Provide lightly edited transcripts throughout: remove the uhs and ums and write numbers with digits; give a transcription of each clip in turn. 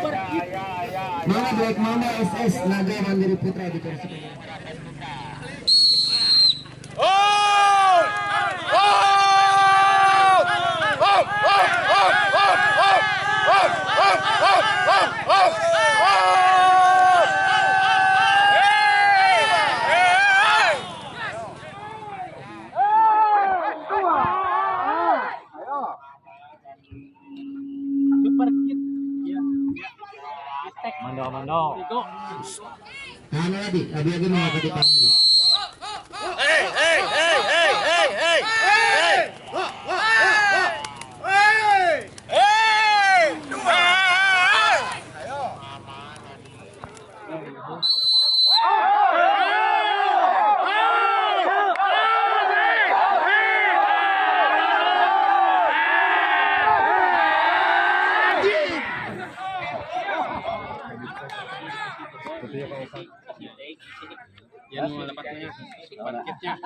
Mana Black Mamba SS Naga Mandiri Putra di versi Mando. Ano lagi? Abi mga kadipangi. Yan mo lapatnya. Parkitnya.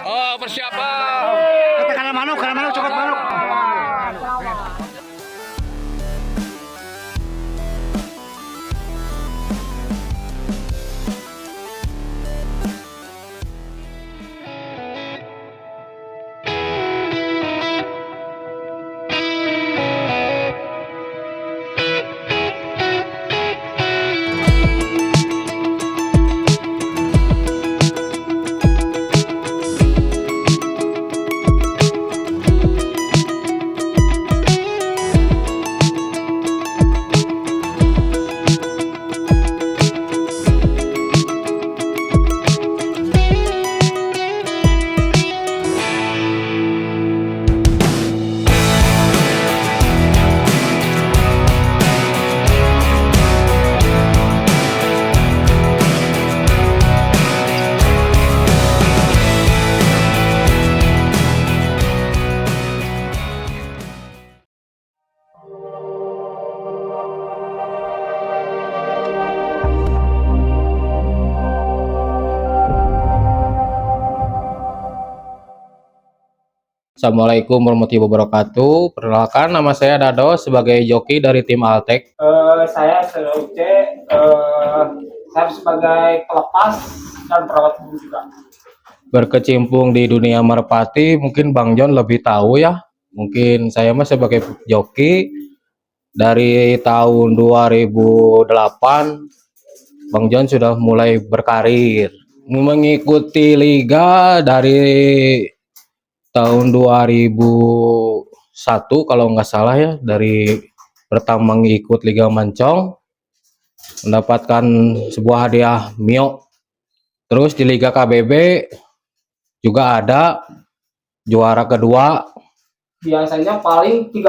Oh, persiapan. Katakanlah manuk, cokot manuk. Assalamualaikum warahmatullahi wabarakatuh. Perkenalkan, nama saya Dado sebagai joki dari tim Altek. Saya Uce, saya sebagai pelepas dan perawat burung juga. Berkecimpung di dunia merpati, mungkin Bang John lebih tahu ya. Mungkin saya mah sebagai joki dari tahun 2008, Bang John sudah mulai berkarir. Mengikuti liga dari tahun 2001 kalau nggak salah ya, dari pertama ngikut Liga Mancong mendapatkan sebuah hadiah Mio. Terus di Liga KBB juga ada juara kedua. Biasanya paling 13,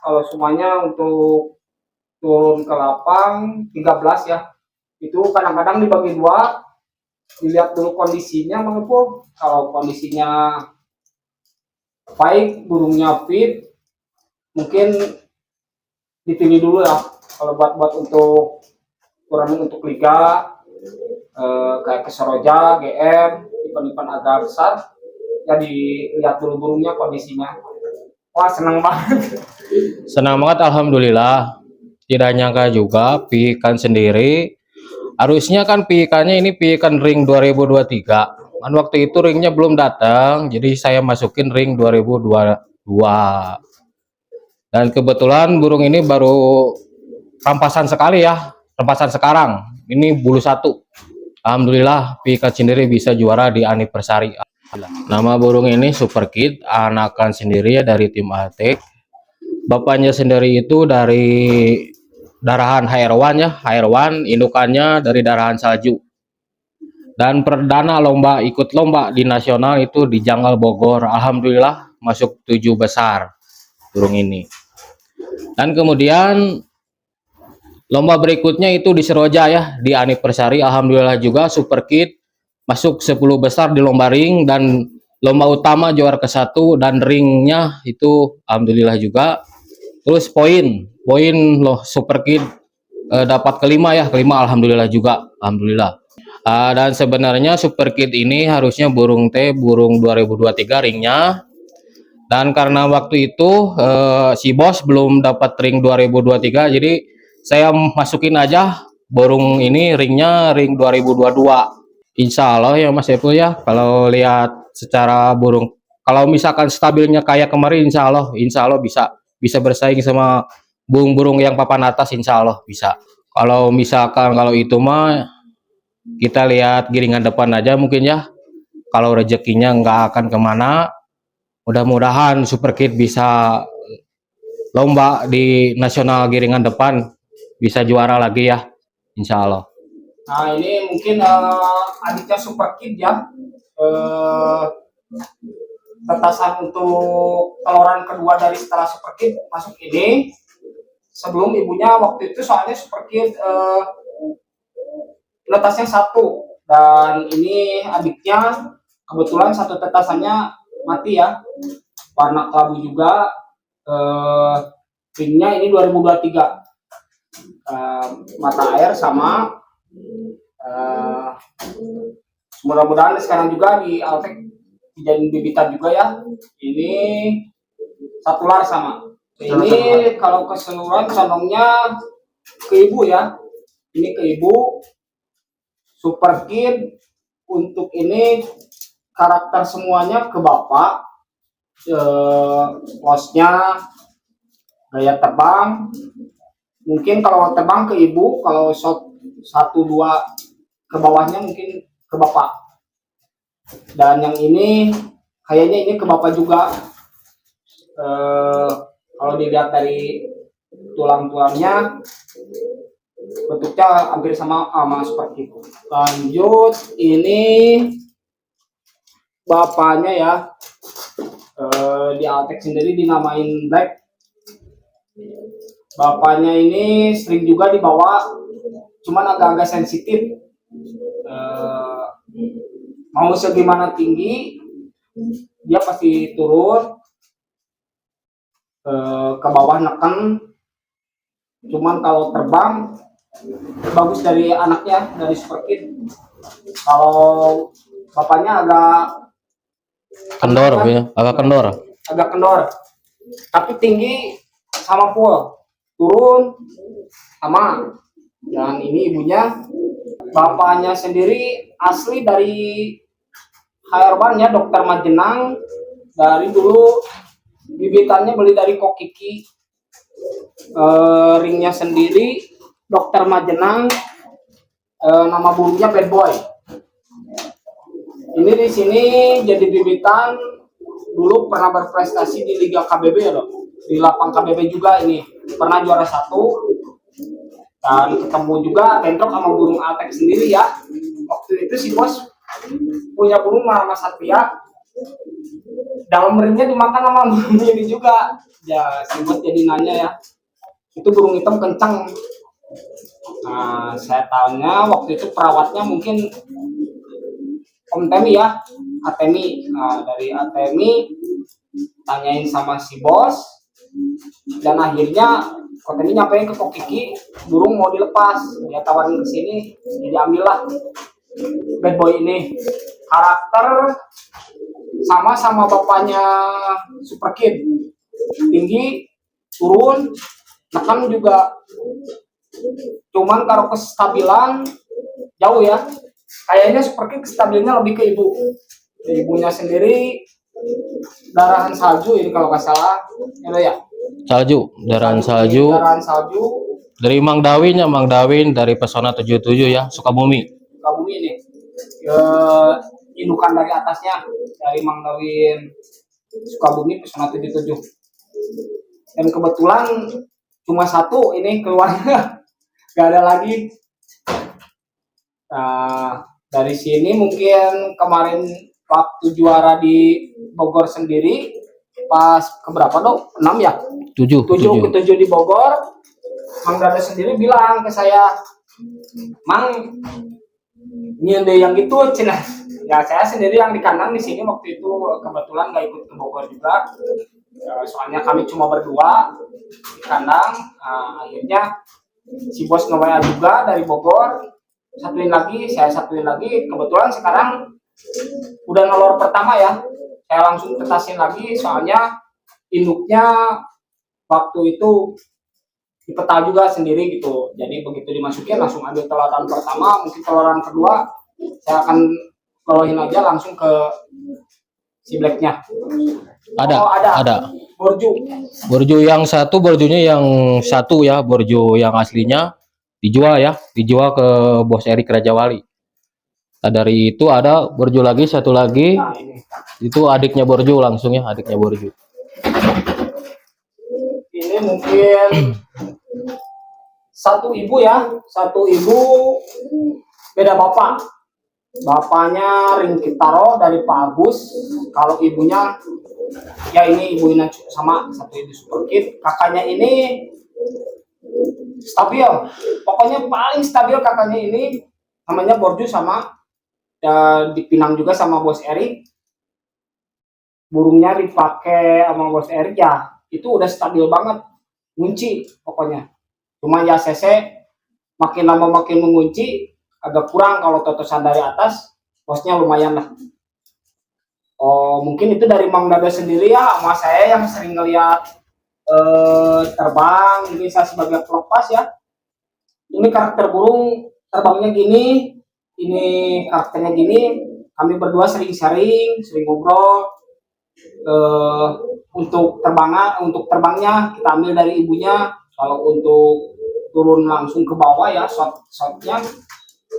kalau semuanya untuk turun ke lapang 13 ya. Itu kadang-kadang dibagi dua, dilihat dulu kondisinya Bang Epul. Kalau kondisinya baik, burungnya fit, mungkin dipilih dulu ya. Kalau buat untuk turnamen untuk liga kayak ke Soroja, GM, event-event agak besar, ya dilihat dulu burungnya kondisinya. Wah, senang banget. Senang banget, alhamdulillah. Tidak nyangka juga piikan sendiri. Harusnya kan piikannya ini piikan ring 2023. Kan waktu itu ringnya belum datang, jadi saya masukin ring 2022. Dan kebetulan burung ini baru rampasan sekali ya, rampasan sekarang. Ini bulu satu. Alhamdulillah Pikan sendiri bisa juara di anniversary. Nama burung ini Super Kid, anakan sendiri ya dari tim Altek. Bapaknya sendiri itu dari darahan HR1 ya, HR1, indukannya dari darahan salju. Dan perdana ikut lomba di nasional itu di Janggal Bogor. Alhamdulillah masuk 7 besar burung ini. Dan kemudian lomba berikutnya itu di Seroja ya, di anniversary. Alhamdulillah juga Super Kid masuk 10 besar di lomba ring, dan lomba utama juara ke-1 dan ringnya itu alhamdulillah juga. Terus poin loh Super Kid dapat kelima ya, kelima alhamdulillah juga, alhamdulillah. Dan sebenarnya Super Kid ini harusnya burung 2023 ringnya, dan karena waktu itu si bos belum dapat ring 2023, jadi saya masukin aja burung ini ringnya ring 2022. Insya Allah ya Mas Epul ya, kalau lihat secara burung, kalau misalkan stabilnya kayak kemarin, insya Allah bisa bersaing sama burung-burung yang papan atas, insya Allah bisa. Kalau misalkan kalau itu mah kita lihat giringan depan aja mungkin ya, kalau rezekinya nggak akan kemana, mudah-mudahan Super Kid bisa lomba di nasional giringan depan, bisa juara lagi ya, insya Allah. Nah ini mungkin adiknya Super Kid ya, tetasan untuk teloran kedua dari setelah Super Kid masuk ini. Sebelum ibunya waktu itu soalnya Super Kid tetasnya 1, dan ini adiknya kebetulan 1 tetasannya mati ya, warna kelabu juga. Ringnya ini 2023, mata air sama. Mudah-mudahan sekarang juga di Altek dijadiin bibitan juga ya. Ini 1 lar sama. Ini kalau keseluruhan condongnya ke ibu ya. Ini ke ibu. Super Kid untuk ini karakter semuanya ke bapak. Posnya, gaya terbang. Mungkin kalau terbang ke ibu, kalau shot 1-2 ke bawahnya mungkin ke bapak. Dan yang ini kayaknya ini ke bapak juga. Kalau dilihat dari tulang-tulangnya bentuknya hampir sama seperti itu. Lanjut, ini bapaknya ya, di Altek sendiri dinamain Black. Bapaknya ini sering juga dibawa, cuman agak-agak sensitif. Mau segimana tinggi dia pasti turun ke bawah neken. Cuman kalau terbang bagus dari anaknya, dari Super Kid. Kalau bapaknya agak Kendor ya, agak kendor. Tapi tinggi sama full, turun sama. Dan ini ibunya. Bapaknya sendiri asli dari HR1 ya, Dokter Majenang. Dari dulu bibitannya beli dari Kokiki. Ringnya sendiri Dokter Majenang. Nama burungnya Bad Boy. Ini di sini jadi bibitan, dulu pernah berprestasi di Liga KBB ya loh. Di lapang KBB juga ini pernah juara 1. Dan ketemu juga bentrok sama burung Altek sendiri ya. Waktu itu si bos punya burung nama Satria. Dalam ringnya dimakan sama burung ini juga. Ya si bos jadi nanya ya, itu burung hitam kencang. Nah saya tanya waktu itu perawatnya mungkin Om Temi ya, Atemi. Nah dari Atemi tanyain sama si bos, dan akhirnya Kok ini nyampein ke Kokiki, burung mau dilepas, dia tawarin ke sini, jadi ambillah Bad Boy ini. Karakter sama bapaknya Super Kid, tinggi, turun, neken juga. Cuman kalau kestabilan jauh ya. Kayaknya Super Kid kestabilannya lebih ke ibu. Ibunya sendiri darahan salju ini kalau nggak salah, ya. Salju, darahan salju. Darahan salju. Dari Mang Dawin ya, Mang Dawin dari Pesona 77 ya, Sukabumi. Sukabumi ini. Indukan dari atasnya dari Mang Dawin Sukabumi Pesona 77. Dan kebetulan cuma satu ini keluarnya, nggak ada lagi. Nah, dari sini mungkin kemarin waktu juara di Bogor sendiri pas keberapa dok? 6 ya? 7 7 di Bogor. Mang Dada sendiri bilang ke saya, Mang, nyende yang gitu cina. Ya saya sendiri yang di kandang di sini waktu itu kebetulan nggak ikut ke Bogor juga. Soalnya kami cuma berdua di kandang. Akhirnya si bos nge-WA juga dari Bogor, saya satuin lagi. Kebetulan sekarang udah ngelor pertama ya, saya langsung tetasin lagi soalnya induknya waktu itu dipeta juga sendiri gitu. Jadi begitu dimasukin langsung ambil teloran pertama, mungkin teloran kedua saya akan lolohin aja langsung ke si blacknya. Ada borju yang satu, borjunya yang satu ya, borju yang aslinya dijual ke bos Erik Raja Wali. Nah, dari itu ada borju lagi satu lagi. Nah, ini. Itu adiknya borju langsung ya, adiknya borju. Ini mungkin satu ibu beda bapak. Bapaknya Ringkit Taro dari Pak Agus. Kalau ibunya ya ini ibu ini sama satu ibu Super Kid. Kakaknya ini stabil. Pokoknya paling stabil kakaknya ini namanya Borju sama dipinang juga sama bos Erik. Burungnya dipakai sama bos Erik ya. Itu udah stabil banget. Ngunci pokoknya. Cuma ya CC makin lama makin mengunci. Agak kurang kalau totosan dari atas, bosnya lumayan lah. Oh mungkin itu dari Mang Dada sendiri ya, sama saya yang sering ngeliat terbang. Ini saya sebagai pelepas ya. Ini karakter burung terbangnya gini, ini karakternya gini. Kami berdua sering sharing, sering ngobrol. Untuk terbangnya kita ambil dari ibunya. Kalau untuk turun langsung ke bawah ya, shotnya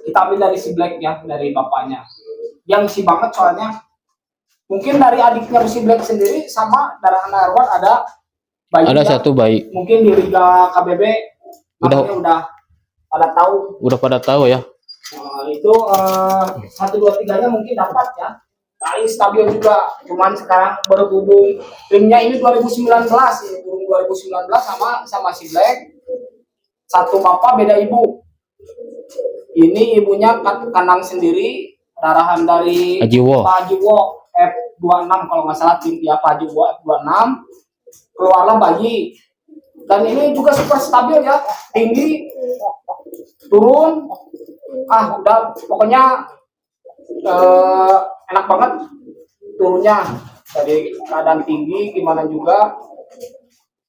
kita ambil dari si Black ya, dari bapaknya. Yang si banget soalnya. Mungkin dari adiknya si Black sendiri sama Darahan Arwan ada bayi. Ada satu bayi. Mungkin di Liga KBB udah pada tahu ya. Itu 1-2-3-nya mungkin dapat ya. Paling stabil juga. Cuman sekarang berhubung ringnya ini 2019 ya, burung 2019 sama si Black. Satu bapak beda ibu. Ini ibunya kandang sendiri, darahan dari Pak Hajiwo F26 kalau nggak salah, tim ya Pak Hajiwo F26. Keluarlah bayi. Dan ini juga super stabil ya, tinggi, turun, udah pokoknya enak banget turunnya. Dari keadaan tinggi gimana juga.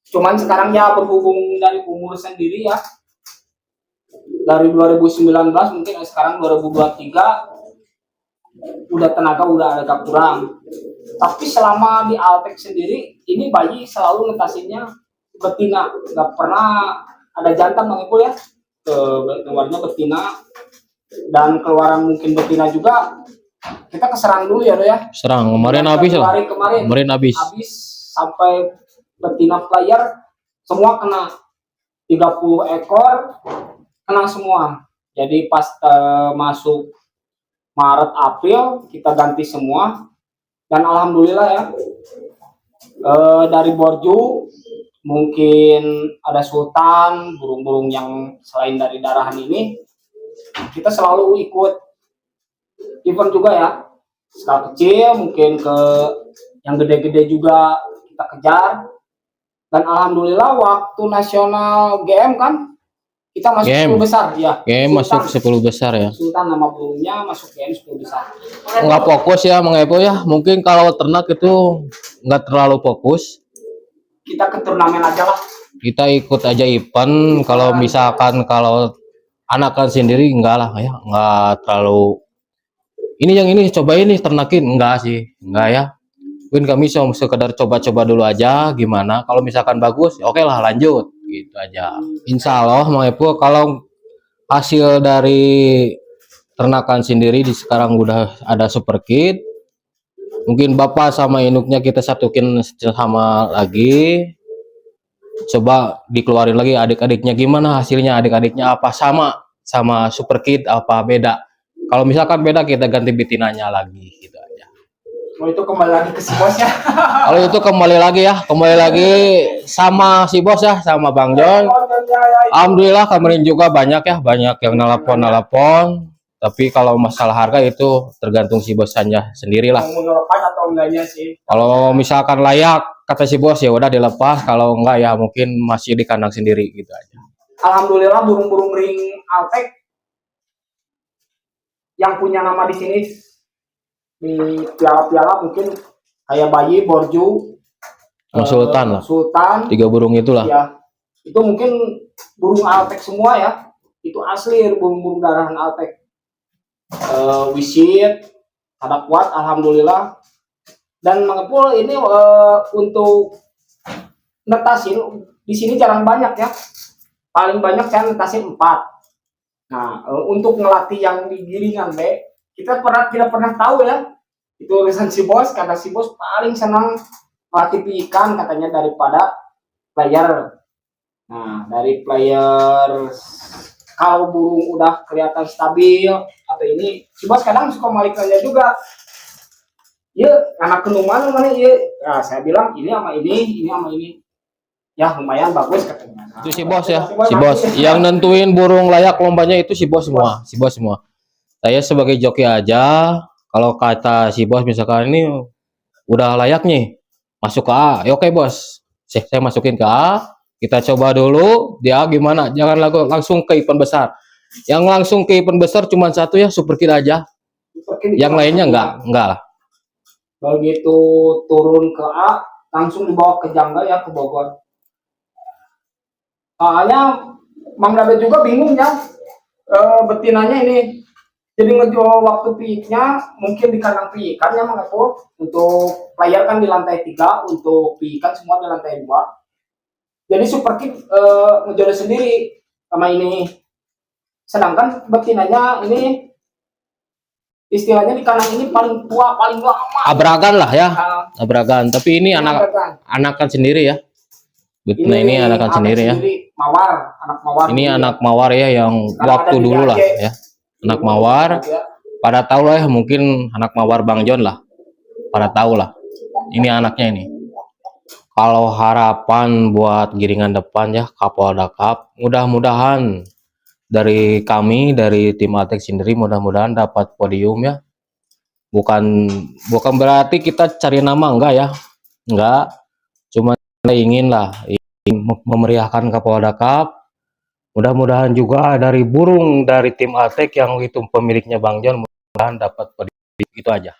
Cuman sekarang ya berhubung dari umur sendiri ya. Dari 2019 mungkin sekarang 2023 udah tenaga udah agak kurang. Tapi selama di Altek sendiri ini bayi selalu ngetasinnya betina, nggak pernah ada jantan Bang Ipul ya. Keluarnya betina dan keluaran mungkin betina juga kita keserang dulu ya Do ya. Serang kemarin habis lah. Kemarin habis sampai betina player semua kena 30 ekor. Kena semua. Jadi pas masuk Maret April kita ganti semua dan alhamdulillah ya dari Borju mungkin ada Sultan, burung-burung yang selain dari darahan ini kita selalu ikut event juga ya. Skala kecil mungkin ke yang gede-gede juga kita kejar dan alhamdulillah waktu nasional GM kan kita masuk 10 besar ya. Masuk 10 besar ya. Sultan nama burungnya masuk game 10 besar. Nggak fokus ya Mang Epo ya. Mungkin kalau ternak itu nggak terlalu fokus. Kita ke turnamen aja lah. Kita ikut aja event. Kalau misalkan kalau anakan sendiri enggak lah ya. Nggak terlalu. Ini yang ini cobain nih ternakin enggak sih. Enggak ya. Mungkin kami sekedar coba-coba dulu aja gimana. Kalau misalkan bagus, oke lah lanjut. Gitu aja. Insya Allah Mang Epo kalau hasil dari ternakan sendiri di sekarang udah ada super kit. Mungkin bapak sama induknya kita satukin sama lagi, coba dikeluarin lagi adik-adiknya gimana hasilnya, adik-adiknya apa sama super kit apa beda. Kalau misalkan beda kita ganti betinanya lagi gitu aja. Oh, itu kembali lagi ke si bos ya. Kalau itu kembali lagi sama si bos ya, sama Bang John. Alhamdulillah kemarin juga banyak yang nelpon. Tapi kalau masalah harga itu tergantung si bosnya sendirilah. Mau ngelepas atau enggaknya sih. Kalau misalkan layak kata si bos ya udah dilepas, kalau enggak ya mungkin masih di kandang sendiri gitu aja. Alhamdulillah burung-burung ring Altek yang punya nama di sini di piala-piala mungkin kayak bayi, borju, Sultan lah. Sultan. 3 burung itulah. Ya, itu mungkin burung Altek semua ya. Itu asli burung-burung darahan Altek. Wisit, ada kuat, alhamdulillah. Dan mengepul ini untuk netasin di sini jarang banyak ya. Paling banyak saya netasin 4. Nah, untuk ngelatih yang di giringan B, kita tidak pernah tahu ya. Itu urusan si bos, kata si bos paling senang melatih ikan katanya daripada player. Nah, dari player kalau burung udah kelihatan stabil atau ini, si bos kadang suka balik aja juga. Ya, anak kenuman mana ya? Nah, saya bilang ini sama ini. Ya, lumayan bagus katanya. Nah, Itu si bos ya, si bos. Yang nentuin burung layak lombanya itu si bos semua, Saya sebagai joki aja, kalau kata si bos misalkan ini udah layak nih, masuk ke A, ya oke bos. Saya masukin ke A, kita coba dulu, dia gimana, jangan langsung ke event besar. Yang langsung ke event besar cuma satu ya, super kit aja. Yang lainnya enggak lah. Begitu turun ke A, langsung dibawa ke Jangga ya, ke Bogor. Soalnya Mang Dabe juga bingung ya, betinanya ini. Jadi ngejual waktu piiknya mungkin di kandang piikan ya Mang Epul. Untuk player kan di lantai 3, untuk piikan semua di lantai 2. Jadi super kit ngejual sendiri sama ini. Sedangkan betinanya ini istilahnya di kandang ini paling tua, paling lama. Abragan lah ya, abragan. Tapi ini anakan sendiri ya. Betina ini anakan sendiri ya. Anak mawar. Ini anak mawar ya yang waktu dulu lah ya. Anak mawar. Pada tahu lah ya, mungkin anak mawar Bang John lah. Pada tahu lah. Ini anaknya ini. Kalau harapan buat giringan depan ya Kapolda Cup, mudah-mudahan dari kami dari tim Altek sendiri mudah-mudahan dapat podium ya. Bukan berarti kita cari nama enggak ya. Enggak. Cuma kita ingin memeriahkan Kapolda Cup. Mudah-mudahan juga dari burung dari tim Altek yang itu pemiliknya Bang John mudah-mudahan dapat podium itu aja.